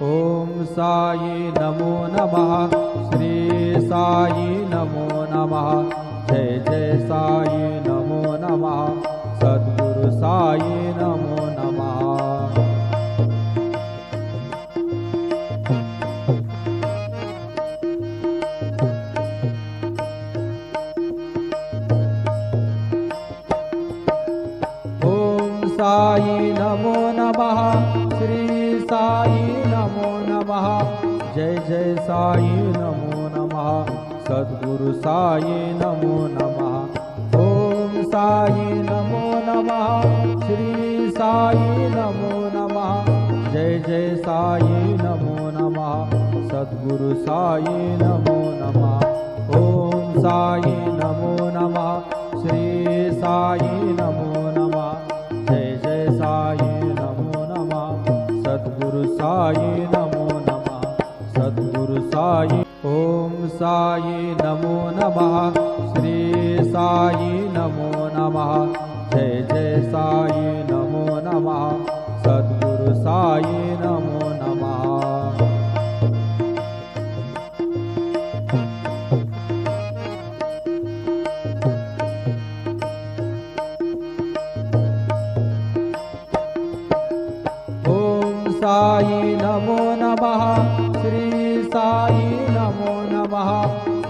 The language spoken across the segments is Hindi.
ओम साई नमो नमः। श्री साई नमो नमः। जय जय साई नमो नमः। सद्गुरु साई नमो नमः। साई नमो नमः। श्री साई नमो नमः। जय जय साई नमो नमः। सद्गुरु साई नमो नमः। ओम साई नमो नमः। श्री साई नमो नमः। जय जय साई नमो नमः। सद्गुरु साई नमो नमः। ओम साई नमो नमः। श्री साई नमो नमः। जय जय साई नमो नमः। सद्गुरु साई नमो नमः। सद्गुरु साई। ओम साई नमो नमः। श्री साई नमो नमः। जय जय साई नमो नमः। सद्गुरु साई नमो नमः। साई नमो नमः। श्री साई नमो नमः।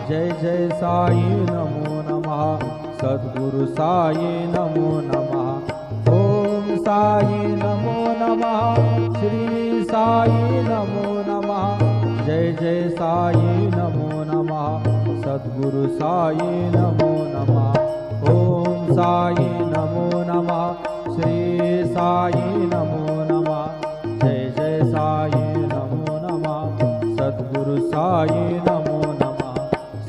जय जय साई नमो नमः। सद्गुरु साई नमो नमः। ओम साई नमो नमः। श्री साई नमो नमः। जय जय साई नमो नमः। सद्गुरु साई नमो नमः। ओम साई नमो नमः। श्री साई नमो नमः। जय जय साई नमो नमः। सद्गुरु साई नमो नमः।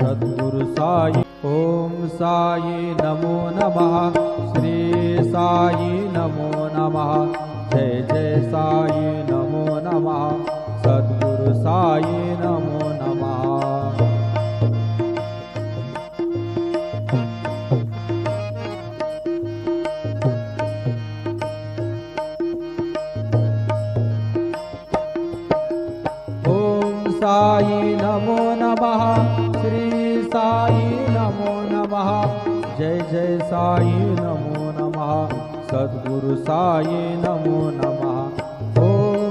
सद्गुरु साई। ओम साई नमो नमः। श्री साई नमो नमः। जय जय साई नमो नमः। सद्गुरु साई नमो नमः। साई नमो नमः। श्री साई नमो नमः। जय जय साई नमो नमः। सद्गुरु साई नमो नमः।